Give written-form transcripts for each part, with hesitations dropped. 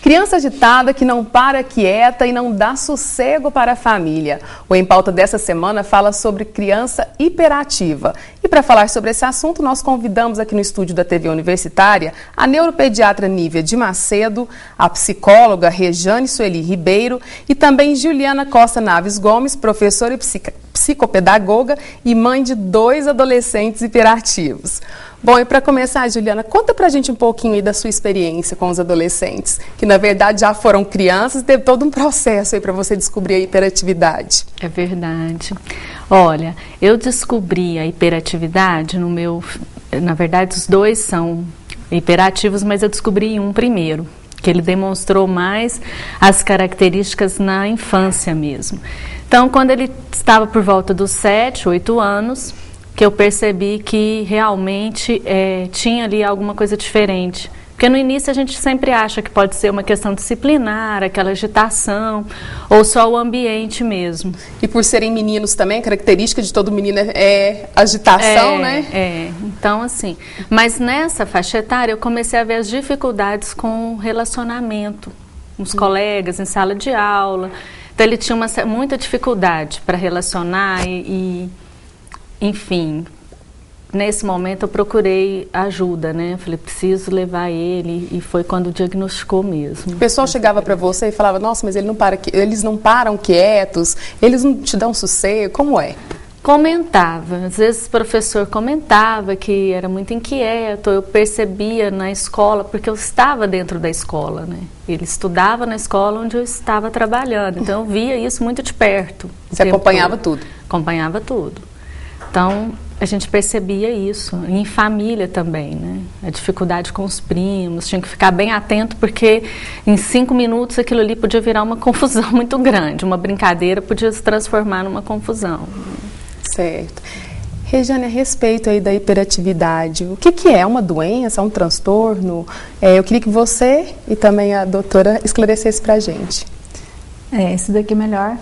Criança agitada que não para quieta e não dá sossego para a família. O Em Pauta dessa semana fala sobre criança hiperativa. E para falar sobre esse assunto, nós convidamos aqui no estúdio da TV Universitária a neuropediatra Nívia de Macedo, a psicóloga Rejane Sueli Ribeiro e também Juliana Costa Naves Gomes, professora e psicopedagoga e mãe de 2 adolescentes hiperativos. Bom, e para começar, Juliana, conta pra gente um pouquinho aí da sua experiência com os adolescentes, que na verdade já foram crianças, teve todo um processo aí para você descobrir a hiperatividade. É verdade. Olha, eu descobri a hiperatividade na verdade os 2 são hiperativos, mas eu descobri um primeiro, que ele demonstrou mais as características na infância mesmo. Então, quando ele estava por volta dos 7, 8 anos, que eu percebi que realmente tinha ali alguma coisa diferente. Porque no início a gente sempre acha que pode ser uma questão disciplinar, aquela agitação, ou só o ambiente mesmo. E por serem meninos também, a característica de todo menino é agitação, né? Então assim, mas nessa faixa etária eu comecei a ver as dificuldades com o relacionamento, com os colegas, em sala de aula. Então ele tinha muita dificuldade para relacionar enfim, nesse momento eu procurei ajuda, né? Eu falei, preciso levar ele, e foi quando diagnosticou mesmo. O pessoal chegava para você e falava, nossa, mas eles não param quietos, eles não te dão sossego, como é? Comentava, às vezes o professor comentava que era muito inquieto, eu percebia na escola, porque eu estava dentro da escola, né? Ele estudava na escola onde eu estava trabalhando, então eu via isso muito de perto. Você acompanhava tudo? Acompanhava tudo. Então, a gente percebia isso, em família também, né? A dificuldade com os primos, tinha que ficar bem atento, porque em 5 minutos aquilo ali podia virar uma confusão muito grande, uma brincadeira podia se transformar numa confusão. Certo. Rejane, a respeito aí da hiperatividade, o que é uma doença, um transtorno? Eu queria que você e também a doutora esclarecesse para a gente. Esse daqui é melhor,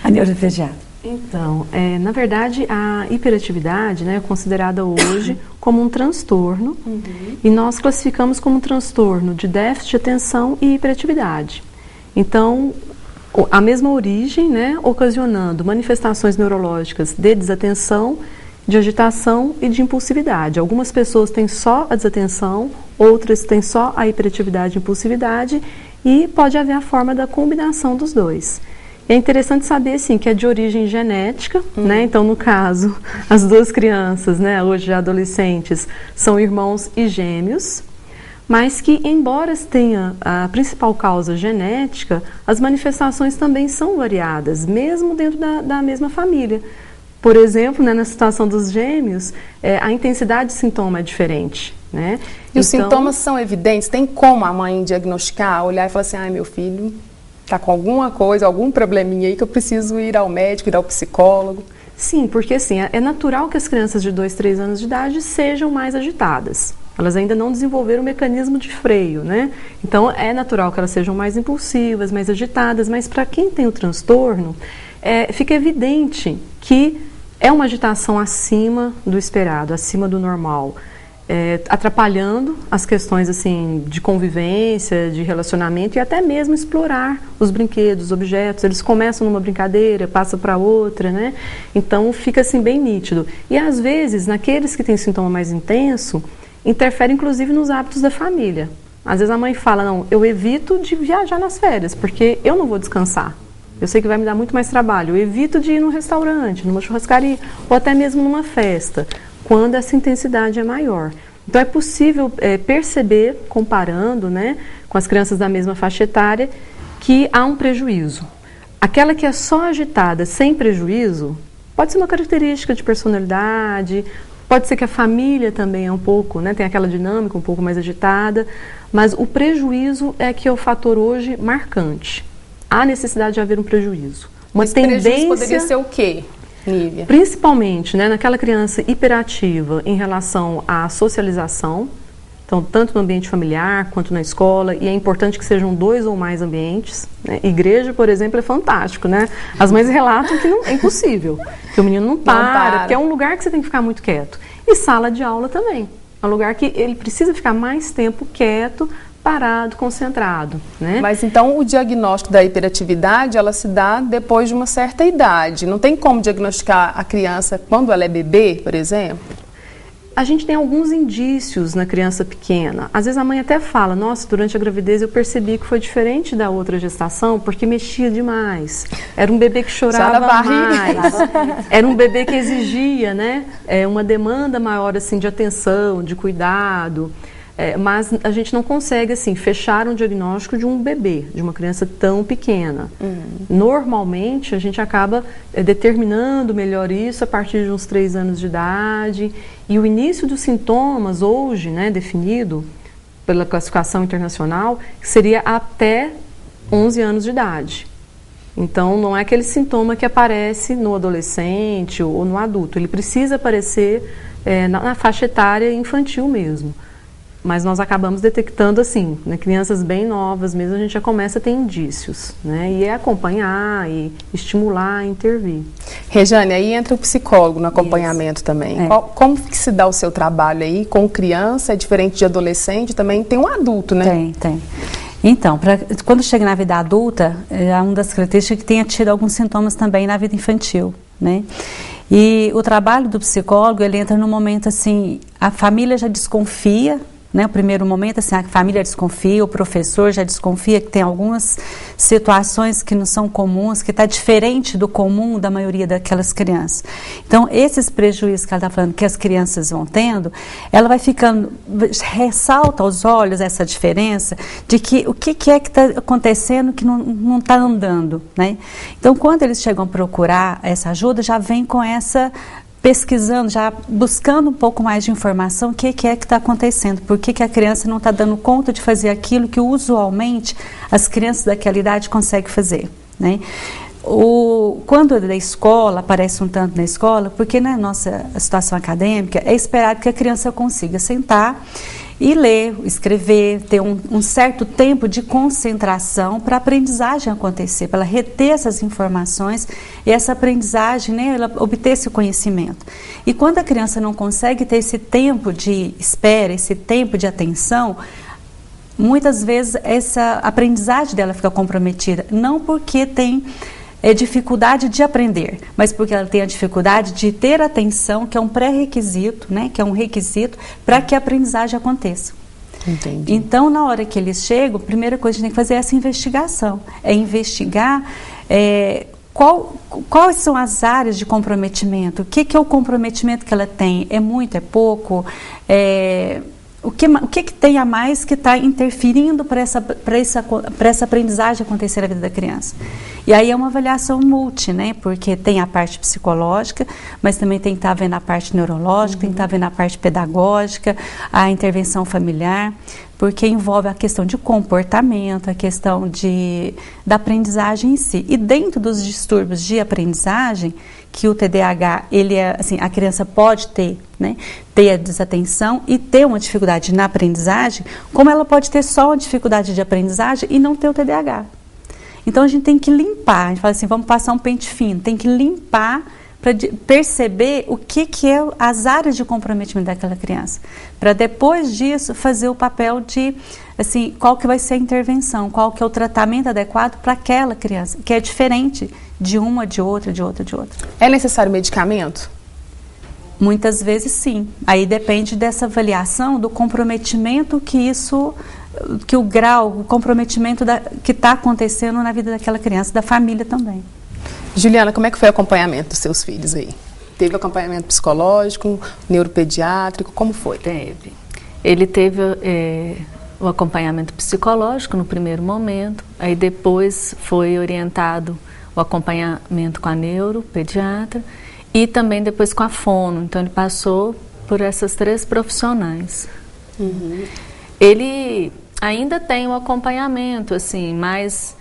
a neuropediatra. Então, na verdade, a hiperatividade, né, é considerada hoje como um transtorno, e nós classificamos como um transtorno de déficit de atenção e hiperatividade. Então, a mesma origem, né, ocasionando manifestações neurológicas de desatenção, de agitação e de impulsividade. Algumas pessoas têm só a desatenção, outras têm só a hiperatividade e impulsividade, e pode haver a forma da combinação dos dois. É interessante saber, assim, que é de origem genética, né? Então, no caso, as 2 crianças, né, hoje adolescentes, são irmãos e gêmeos, mas que, embora tenha a principal causa genética, as manifestações também são variadas, mesmo dentro da mesma família. Por exemplo, né, na situação dos gêmeos, a intensidade de sintoma é diferente, né? E os sintomas são evidentes? Tem como a mãe diagnosticar, olhar e falar assim, ai, meu filho está com alguma coisa, algum probleminha aí que eu preciso ir ao médico, ir ao psicólogo? Sim, porque assim, é natural que as crianças de 2, 3 anos de idade sejam mais agitadas. Elas ainda não desenvolveram o mecanismo de freio, né? Então, é natural que elas sejam mais impulsivas, mais agitadas, mas para quem tem o transtorno, fica evidente que é uma agitação acima do esperado, acima do normal. Atrapalhando as questões assim de convivência, de relacionamento e até mesmo explorar os brinquedos, os objetos. Eles começam numa brincadeira, passam para outra, né? Então fica assim bem nítido. E às vezes, naqueles que têm sintoma mais intenso, interfere inclusive nos hábitos da família. Às vezes a mãe fala, não, eu evito de viajar nas férias, porque eu não vou descansar. Eu sei que vai me dar muito mais trabalho. Eu evito de ir num restaurante, numa churrascaria, ou até mesmo numa festa, quando essa intensidade é maior. Então é possível perceber, comparando, né, com as crianças da mesma faixa etária, que há um prejuízo. Aquela que é só agitada, sem prejuízo, pode ser uma característica de personalidade, pode ser que a família também é um pouco, né, tem aquela dinâmica um pouco mais agitada, mas o prejuízo é que é o fator hoje marcante. Há necessidade de haver um prejuízo. Esse prejuízo poderia ser o quê, Nívia? Principalmente, né, naquela criança hiperativa em relação à socialização, então tanto no ambiente familiar quanto na escola, e é importante que sejam 2 ou mais ambientes, né? Igreja, por exemplo, é fantástico, né? As mães relatam que não, é impossível, que o menino não para, porque é um lugar que você tem que ficar muito quieto. E sala de aula também, é um lugar que ele precisa ficar mais tempo quieto parado, concentrado, né? Mas então o diagnóstico da hiperatividade, ela se dá depois de uma certa idade. Não tem como diagnosticar a criança quando ela é bebê, por exemplo? A gente tem alguns indícios na criança pequena. Às vezes a mãe até fala, nossa, durante a gravidez eu percebi que foi diferente da outra gestação porque mexia demais. Era um bebê que chorava mais. Era um bebê que exigia, né, uma demanda maior assim, de atenção, de cuidado. Mas a gente não consegue assim, fechar um diagnóstico de um bebê, de uma criança tão pequena. Normalmente a gente acaba determinando melhor isso a partir de uns 3 anos de idade. E o início dos sintomas hoje, né, definido pela classificação internacional, seria até 11 anos de idade. Então não é aquele sintoma que aparece no adolescente ou no adulto, ele precisa aparecer na faixa etária infantil mesmo. Mas nós acabamos detectando assim, né, crianças bem novas mesmo, a gente já começa a ter indícios, né, e acompanhar, e estimular, intervir. Rejane, aí entra o psicólogo no acompanhamento também. Como que se dá o seu trabalho aí com criança? É diferente de adolescente, também tem um adulto, né? Tem. Então, quando chega na vida adulta, é uma das características que tenha tido alguns sintomas também na vida infantil, né? E o trabalho do psicólogo, ele entra no momento assim, a família já desconfia, né, o primeiro momento, assim, a família desconfia, o professor já desconfia que tem algumas situações que não são comuns, que está diferente do comum da maioria daquelas crianças. Então, esses prejuízos que ela está falando, que as crianças vão tendo, ela vai ficando, ressalta aos olhos essa diferença de que o que é que está acontecendo que não está andando, né? Então, quando eles chegam a procurar essa ajuda, já vem com essa pesquisando, já buscando um pouco mais de informação, o que é que está acontecendo, por que a criança não está dando conta de fazer aquilo que usualmente as crianças daquela idade conseguem fazer, né? Quando é da escola, aparece um tanto na escola, porque na nossa situação acadêmica é esperado que a criança consiga sentar e ler, escrever, ter um certo tempo de concentração para a aprendizagem acontecer, para ela reter essas informações e essa aprendizagem, né, ela obter esse conhecimento. E quando a criança não consegue ter esse tempo de espera, esse tempo de atenção, muitas vezes essa aprendizagem dela fica comprometida, não porque tem dificuldade de aprender, mas porque ela tem a dificuldade de ter atenção, que é um pré-requisito, né, que é um requisito para que a aprendizagem aconteça. Entendi. Então, na hora que eles chegam, a primeira coisa que a gente tem que fazer é essa investigação, é investigar quais são as áreas de comprometimento, o que é o comprometimento que ela tem, é muito, é pouco, o que tem a mais que está interferindo para essa aprendizagem acontecer na vida da criança. E aí é uma avaliação multi, né? Porque tem a parte psicológica, mas também tem que estar vendo a parte neurológica, tem que estar vendo a parte pedagógica, a intervenção familiar, porque envolve a questão de comportamento, a questão da aprendizagem em si. E dentro dos distúrbios de aprendizagem, que o TDAH, assim, a criança pode ter, né, ter a desatenção e ter uma dificuldade na aprendizagem, como ela pode ter só uma dificuldade de aprendizagem e não ter o TDAH. Então a gente tem que limpar, a gente fala assim, vamos passar um pente fino, tem que limpar para perceber o que é as áreas de comprometimento daquela criança, para depois disso fazer o papel de, assim, qual que vai ser a intervenção, qual que é o tratamento adequado para aquela criança, que é diferente de uma, de outra, de outra, de outra. É necessário medicamento? Muitas vezes sim, aí depende dessa avaliação do comprometimento que o grau, o comprometimento que está acontecendo na vida daquela criança, da família também. Juliana, como é que foi o acompanhamento dos seus filhos aí? Teve acompanhamento psicológico, neuropediátrico, como foi? Teve. Ele teve o acompanhamento psicológico no primeiro momento, aí depois foi orientado o acompanhamento com a neuropediatra e também depois com a fono. Então ele passou por essas 3 profissionais. Uhum. Ele ainda tem o acompanhamento, assim, mais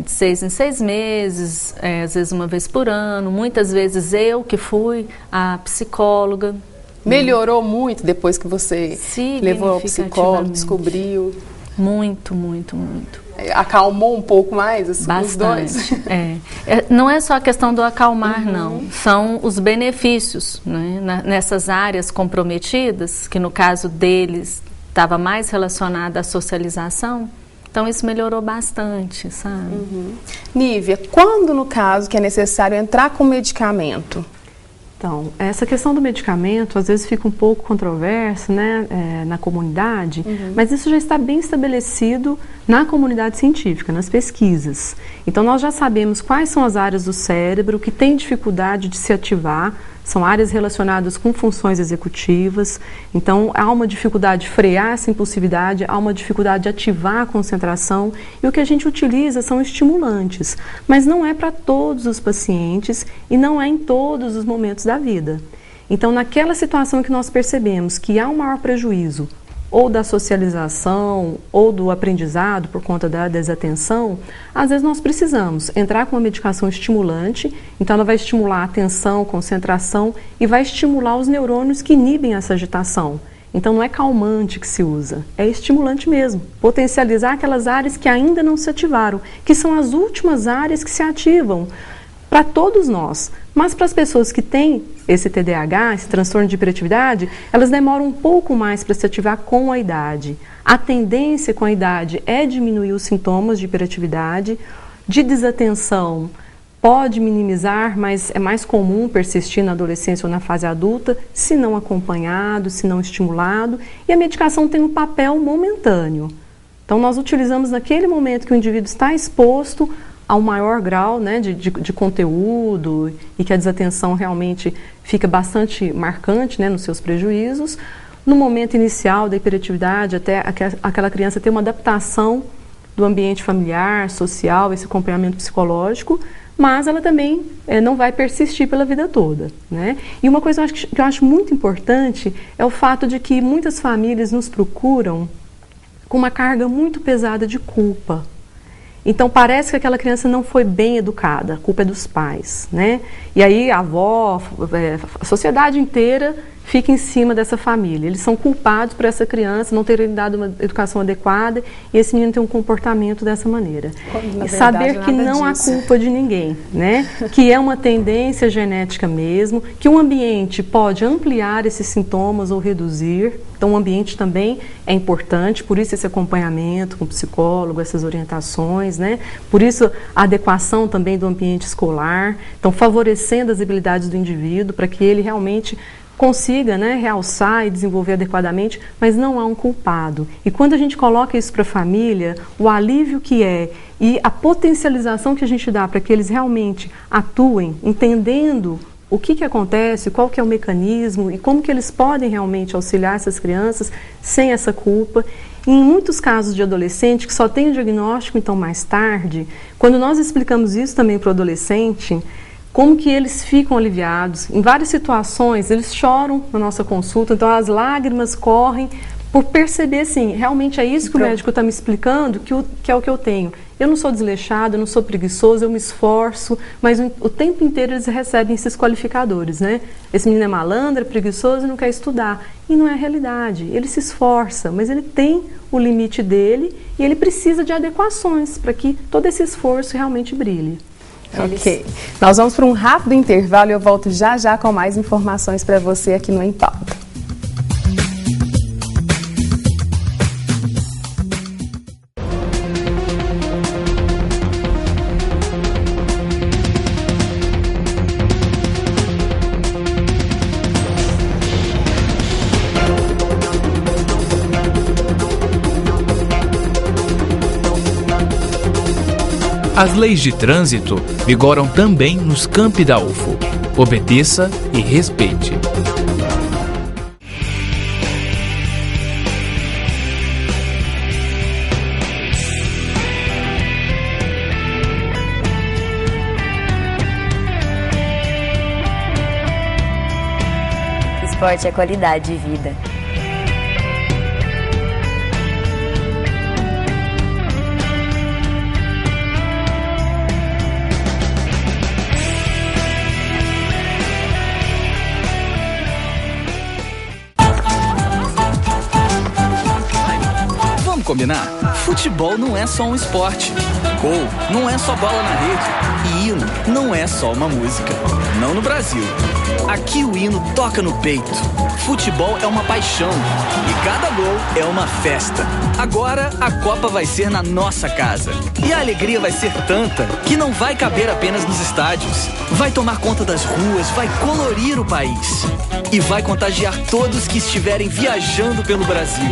de 6 em 6 meses, às vezes uma vez por ano, muitas vezes eu que fui a psicóloga. Melhorou muito depois que você levou ao psicólogo, descobriu? Muito, muito, muito. Acalmou um pouco mais os Bastante, dois? Não é só a questão do acalmar, não. São os benefícios, né, nessas áreas comprometidas, que no caso deles estava mais relacionada à socialização, então isso melhorou bastante, sabe? Nívia, quando no caso que é necessário entrar com medicamento? Então, essa questão do medicamento às vezes fica um pouco controversa, né, na comunidade, mas isso já está bem estabelecido na comunidade científica, nas pesquisas. Então, nós já sabemos quais são as áreas do cérebro que têm dificuldade de se ativar, são áreas relacionadas com funções executivas, então há uma dificuldade de frear essa impulsividade, há uma dificuldade de ativar a concentração, e o que a gente utiliza são estimulantes, mas não é para todos os pacientes e não é em todos os momentos da vida. Então, naquela situação que nós percebemos que há um maior prejuízo, ou da socialização, ou do aprendizado por conta da desatenção, às vezes nós precisamos entrar com uma medicação estimulante, então ela vai estimular a atenção, concentração e vai estimular os neurônios que inibem essa agitação. Então não é calmante que se usa, é estimulante mesmo, potencializar aquelas áreas que ainda não se ativaram, que são as últimas áreas que se ativam para todos nós. Mas para as pessoas que têm esse TDAH, esse transtorno de hiperatividade, elas demoram um pouco mais para se ativar com a idade. A tendência com a idade é diminuir os sintomas de hiperatividade, de desatenção pode minimizar, mas é mais comum persistir na adolescência ou na fase adulta, se não acompanhado, se não estimulado, e a medicação tem um papel momentâneo. Então nós utilizamos naquele momento que o indivíduo está exposto a um maior grau, né, de conteúdo e que a desatenção realmente fica bastante marcante, né, nos seus prejuízos. No momento inicial da hiperatividade, até aquela criança ter uma adaptação do ambiente familiar, social, esse acompanhamento psicológico, mas ela também não vai persistir pela vida toda, né? E uma coisa que eu acho muito importante é o fato de que muitas famílias nos procuram com uma carga muito pesada de culpa. Então parece que aquela criança não foi bem educada, a culpa é dos pais, né? E aí a avó, a sociedade inteira fica em cima dessa família. Eles são culpados por essa criança não terem dado uma educação adequada e esse menino tem um comportamento dessa maneira. E saber que não há culpa de ninguém, né? Que é uma tendência genética mesmo, que o ambiente pode ampliar esses sintomas ou reduzir. Então o ambiente também é importante, por isso esse acompanhamento com o psicólogo, essas orientações, né? Por isso a adequação também do ambiente escolar, então favorecendo as habilidades do indivíduo para que ele realmente consiga, né, realçar e desenvolver adequadamente, mas não há um culpado. E quando a gente coloca isso para a família, o alívio que é e a potencialização que a gente dá para que eles realmente atuem, entendendo o que acontece, qual que é o mecanismo e como que eles podem realmente auxiliar essas crianças sem essa culpa. E em muitos casos de adolescente que só tem o diagnóstico então mais tarde, quando nós explicamos isso também para o adolescente, como que eles ficam aliviados. Em várias situações, eles choram na nossa consulta, então as lágrimas correm por perceber, assim, realmente é isso que o médico está me explicando, que é o que eu tenho. Eu não sou desleixado, eu não sou preguiçoso, eu me esforço, mas o tempo inteiro eles recebem esses qualificadores, né? Esse menino é malandro, é preguiçoso e não quer estudar. E não é a realidade. Ele se esforça, mas ele tem o limite dele e ele precisa de adequações para que todo esse esforço realmente brilhe. Ok. Nós vamos para um rápido intervalo e eu volto já já com mais informações para você aqui no Em Pauta. As leis de trânsito vigoram também nos campi da UFO. Obedeça e respeite. Esporte é qualidade de vida. Combinar? Futebol não é só um esporte. Gol não é só bola na rede. E hino não é só uma música. Não no Brasil. Aqui o hino toca no peito. Futebol é uma paixão. E cada gol é uma festa. Agora a Copa vai ser na nossa casa. E a alegria vai ser tanta que não vai caber apenas nos estádios. Vai tomar conta das ruas, vai colorir o país. E vai contagiar todos que estiverem viajando pelo Brasil.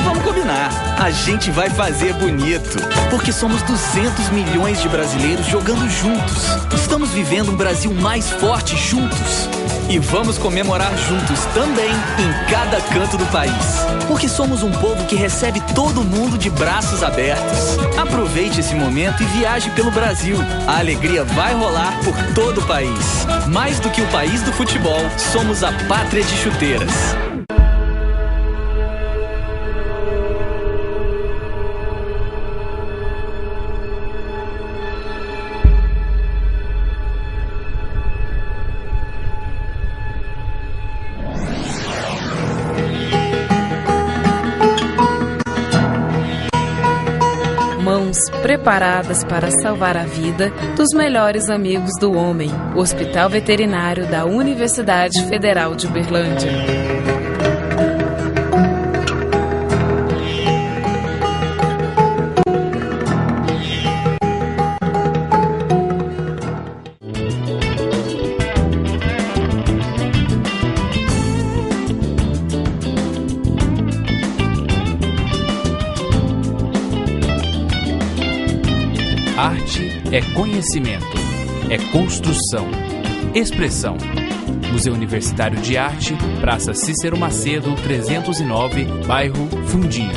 Vamos combinar, a gente vai fazer bonito. Porque somos 200 milhões de brasileiros jogando juntos. Estamos vivendo um Brasil mais forte juntos. E vamos comemorar juntos também em cada canto do país. Porque somos um povo que recebe todo mundo de braços abertos. Aproveite esse momento e viaje pelo Brasil. A alegria vai rolar por todo o país. Mais do que o país do futebol, somos a pátria de chuteiras. Preparadas para salvar a vida dos melhores amigos do homem. Hospital Veterinário da Universidade Federal de Uberlândia. Arte é conhecimento, é construção, expressão. Museu Universitário de Arte, Praça Cícero Macedo, 309, bairro Fundinho.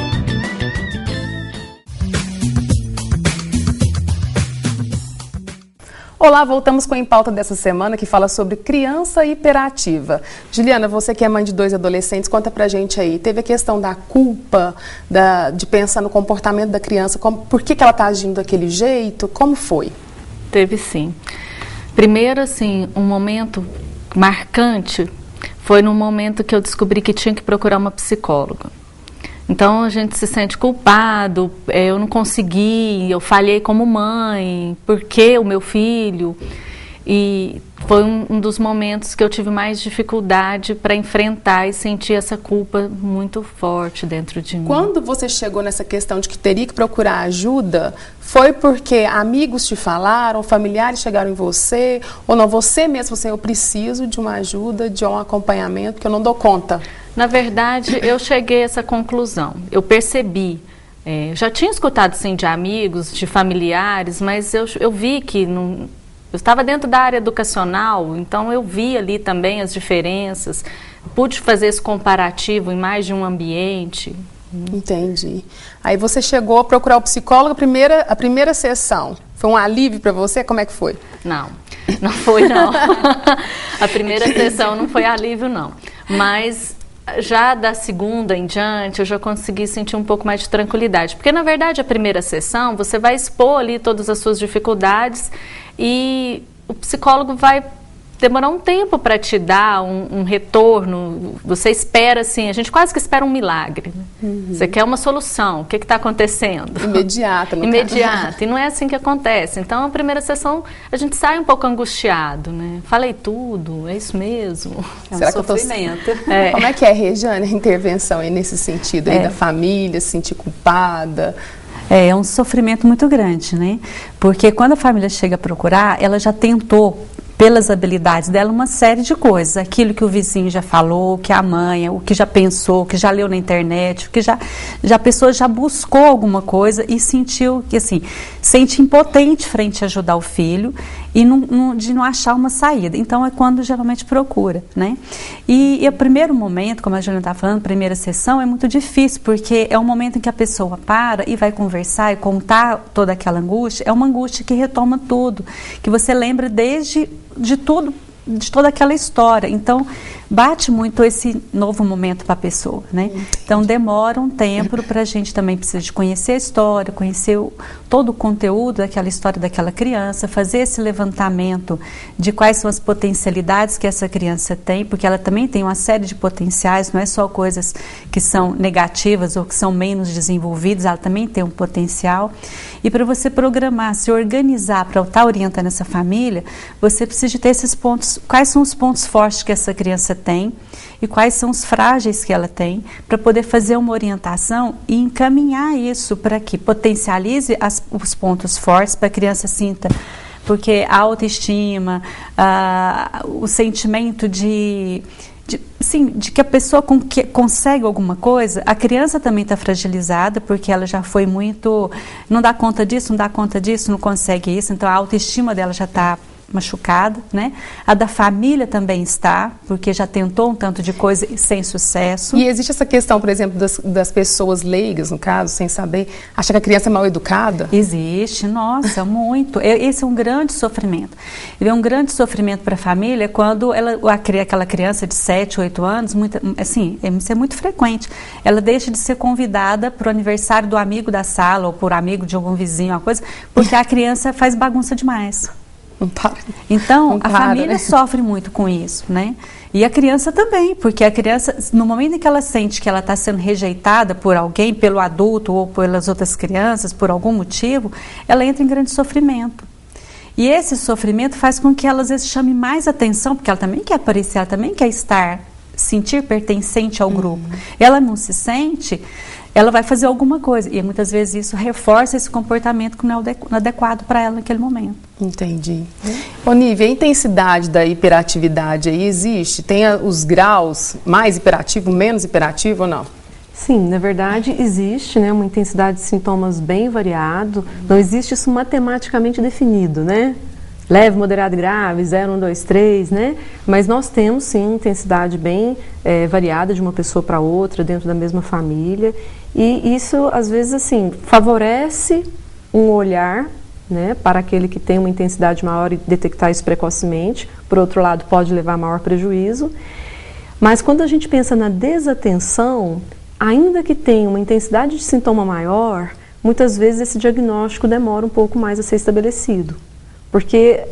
Olá, voltamos com a Em Pauta dessa semana que fala sobre criança hiperativa. Juliana, você que é mãe de 2 adolescentes, conta pra gente aí. Teve a questão da culpa, de pensar no comportamento da criança, por que ela tá agindo daquele jeito, como foi? Teve sim. Primeiro, assim, um momento marcante foi no momento que eu descobri que tinha que procurar uma psicóloga. Então a gente se sente culpado, eu não consegui, eu falhei como mãe, por que o meu filho? E foi um dos momentos que eu tive mais dificuldade para enfrentar e sentir essa culpa muito forte dentro de mim. Quando você chegou nessa questão de que teria que procurar ajuda, foi porque amigos te falaram, familiares chegaram em você, ou não, você mesmo, assim, eu preciso de uma ajuda, de um acompanhamento, que eu não dou conta? Na verdade, eu cheguei a essa conclusão, eu percebi. Já tinha escutado, sim, de amigos, de familiares, mas eu vi que não... Eu estava dentro da área educacional, então eu vi ali também as diferenças, pude fazer esse comparativo em mais de um ambiente. Entendi. Aí você chegou a procurar o psicólogo, a primeira sessão, foi um alívio para você? Como é que foi? Não foi não. A primeira sessão não foi alívio não, mas... Já da segunda em diante, eu já consegui sentir um pouco mais de tranquilidade. Porque, na verdade, a primeira sessão, você vai expor ali todas as suas dificuldades e o psicólogo vai demorar um tempo para te dar um retorno. Você espera, assim, a gente quase que espera um milagre. Né? Você quer uma solução. O que está acontecendo? Imediata. Imediata. E não é assim que acontece. Então, a primeira sessão, a gente sai um pouco angustiado, né? Falei tudo, é isso mesmo. É um sofrimento. Como é que é, Regiane, a intervenção aí nesse sentido aí da família, se sentir culpada? É um sofrimento muito grande, né? Porque quando a família chega a procurar, ela já tentou, pelas habilidades dela, uma série de coisas. Aquilo que o vizinho já falou, que a mãe, o que já pensou, que já leu na internet, que a pessoa já buscou alguma coisa e sentiu que, assim, sente impotente frente a ajudar o filho e de não achar uma saída. Então, é quando geralmente procura, né? E o primeiro momento, como a Juliana está falando, primeira sessão, é muito difícil, porque é um momento em que a pessoa para e vai conversar e contar toda aquela angústia. É uma angústia que retoma tudo, que você lembra de toda aquela história. Então, bate muito esse novo momento para a pessoa, né? Então demora um tempo para a gente também precisa de conhecer a história, conhecer todo o conteúdo daquela história daquela criança, fazer esse levantamento de quais são as potencialidades que essa criança tem, porque ela também tem uma série de potenciais, não é só coisas que são negativas ou que são menos desenvolvidas, ela também tem um potencial. E para você programar, se organizar para estar orientando essa família, você precisa de ter esses pontos, quais são os pontos fortes que essa criança tem e quais são os frágeis que ela tem, para poder fazer uma orientação e encaminhar isso para que potencialize os pontos fortes, para a criança sinta, porque a autoestima, o sentimento de que a pessoa consegue alguma coisa, a criança também está fragilizada, porque ela já foi muito, não dá conta disso, não consegue isso, então a autoestima dela já está machucada, né? A da família também está, porque já tentou um tanto de coisa sem sucesso. E existe essa questão, por exemplo, das pessoas leigas, no caso, sem saber, acha que a criança é mal educada? Existe, nossa, muito. Esse é um grande sofrimento. Ele é um grande sofrimento para a família quando aquela criança de 7, 8 anos, isso é muito frequente, ela deixa de ser convidada para o aniversário do amigo da sala ou por amigo de algum vizinho, uma coisa, porque a criança faz bagunça demais. Então, a família sofre muito com isso, né? E a criança também, porque a criança, no momento em que ela sente que ela está sendo rejeitada por alguém, pelo adulto ou pelas outras crianças, por algum motivo, ela entra em grande sofrimento. E esse sofrimento faz com que ela, às vezes, chame mais atenção, porque ela também quer aparecer, ela também quer sentir pertencente ao grupo. Ela não se sente, ela vai fazer alguma coisa. E muitas vezes isso reforça esse comportamento que não é adequado para ela naquele momento. Entendi. Ô, Nívia, a intensidade da hiperatividade aí existe? Tem os graus mais hiperativo, menos hiperativo ou não? Sim, na verdade existe, né, uma intensidade de sintomas bem variado. Não existe isso matematicamente definido, né? Leve, moderado e grave, 0, 1, 2, 3, né? Mas nós temos sim intensidade bem variada de uma pessoa para outra dentro da mesma família. E isso, às vezes, assim, favorece um olhar, né, para aquele que tem uma intensidade maior e detectar isso precocemente. Por outro lado, pode levar a maior prejuízo. Mas quando a gente pensa na desatenção, ainda que tenha uma intensidade de sintoma maior, muitas vezes esse diagnóstico demora um pouco mais a ser estabelecido. Porque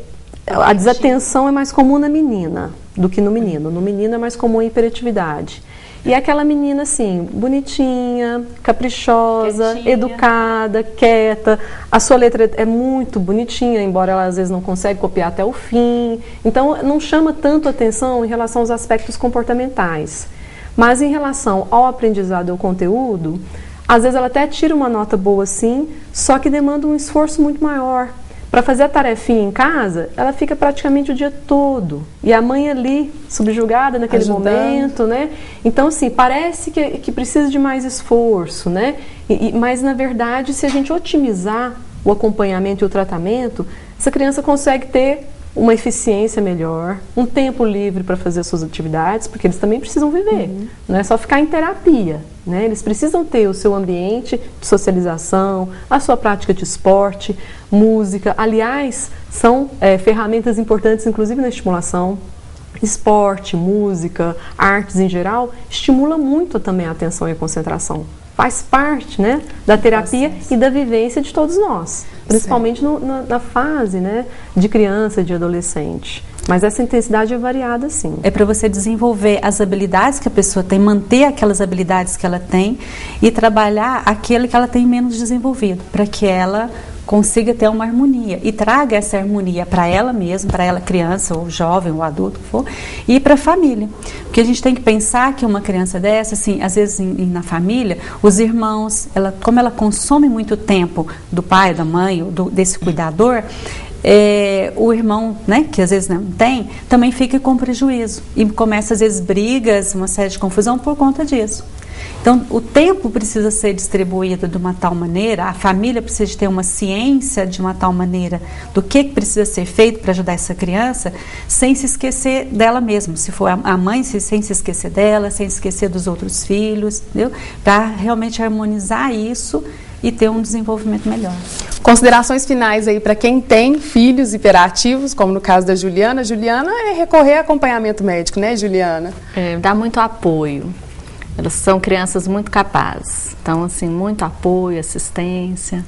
a desatenção é mais comum na menina do que no menino. No menino é mais comum a hiperatividade. E é aquela menina assim, bonitinha, caprichosa, quietinha, educada, quieta. A sua letra é muito bonitinha, embora ela às vezes não consiga copiar até o fim. Então não chama tanto atenção em relação aos aspectos comportamentais. Mas em relação ao aprendizado e ao conteúdo, às vezes ela até tira uma nota boa sim, só que demanda um esforço muito maior. Para fazer a tarefinha em casa, ela fica praticamente o dia todo. E a mãe ali, subjugada naquele momento, né? Então, assim, parece que precisa de mais esforço, né? Mas, na verdade, se a gente otimizar o acompanhamento e o tratamento, essa criança consegue ter uma eficiência melhor, um tempo livre para fazer as suas atividades, porque eles também precisam viver. Não é só ficar em terapia, né? Eles precisam ter o seu ambiente de socialização, a sua prática de esporte, música. Aliás, são ferramentas importantes, inclusive na estimulação. Esporte, música, artes em geral, estimula muito também a atenção e a concentração. Faz parte, né, da terapia e da vivência de todos nós, principalmente na fase, né, de criança, de adolescente. Mas essa intensidade é variada, sim. É para você desenvolver as habilidades que a pessoa tem, manter aquelas habilidades que ela tem e trabalhar aquele que ela tem menos desenvolvido, para que ela consiga ter uma harmonia e traga essa harmonia para ela mesma, para ela criança ou jovem ou adulto, que for, e para a família. Porque a gente tem que pensar que uma criança dessa, assim, às vezes na família, os irmãos, como ela consome muito tempo do pai, da mãe, ou desse cuidador, o irmão, né, que às vezes não tem, também fica com prejuízo e começa às vezes brigas, uma série de confusão por conta disso. Então, o tempo precisa ser distribuído de uma tal maneira, a família precisa ter uma ciência de uma tal maneira do que precisa ser feito para ajudar essa criança, sem se esquecer dela mesma. Se for a mãe, sem se esquecer dela, sem se esquecer dos outros filhos, entendeu? Para realmente harmonizar isso e ter um desenvolvimento melhor. Considerações finais aí para quem tem filhos hiperativos, como no caso da Juliana. Juliana, é recorrer a acompanhamento médico, né, Juliana? Dá muito apoio. Elas são crianças muito capazes. Então, assim, muito apoio, assistência.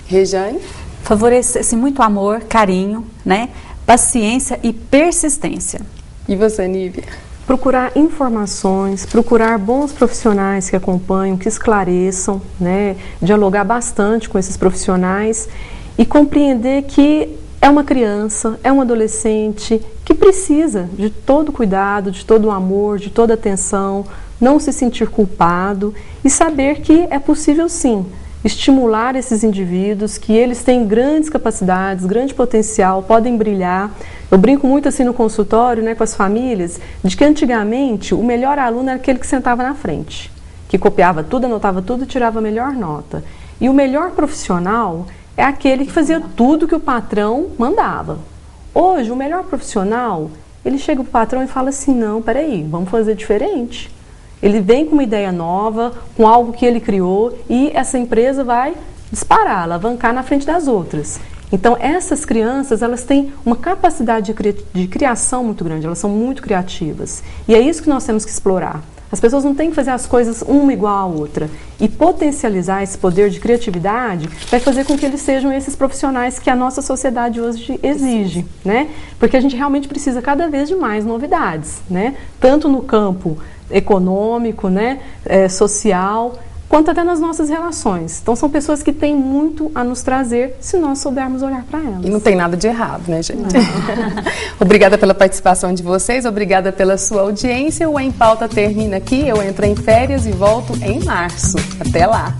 Rejane? Favorecer, assim, muito amor, carinho, né? Paciência e persistência. E você, Nívia? Procurar informações, procurar bons profissionais que acompanham, que esclareçam, né? Dialogar bastante com esses profissionais e compreender que é uma criança, é um adolescente que precisa de todo cuidado, de todo amor, de toda atenção, não se sentir culpado e saber que é possível sim estimular esses indivíduos, que eles têm grandes capacidades, grande potencial, podem brilhar. Eu brinco muito assim no consultório, né, com as famílias, de que antigamente o melhor aluno era aquele que sentava na frente, que copiava tudo, anotava tudo e tirava a melhor nota. E o melhor profissional é aquele que fazia tudo que o patrão mandava. Hoje, o melhor profissional, ele chega para o patrão e fala assim, não, peraí, vamos fazer diferente. Ele vem com uma ideia nova, com algo que ele criou e essa empresa vai disparar, alavancar na frente das outras. Então, essas crianças, elas têm uma capacidade de criação muito grande, elas são muito criativas. E é isso que nós temos que explorar. As pessoas não têm que fazer as coisas uma igual à outra. E potencializar esse poder de criatividade vai fazer com que eles sejam esses profissionais que a nossa sociedade hoje exige, né? Porque a gente realmente precisa cada vez de mais novidades, né? Tanto no campo econômico, né? Social, quanto até nas nossas relações. Então, são pessoas que têm muito a nos trazer se nós soubermos olhar para elas. E não tem nada de errado, né, gente? Obrigada pela participação de vocês, obrigada pela sua audiência. O Em Pauta termina aqui, eu entro em férias e volto em março. Até lá!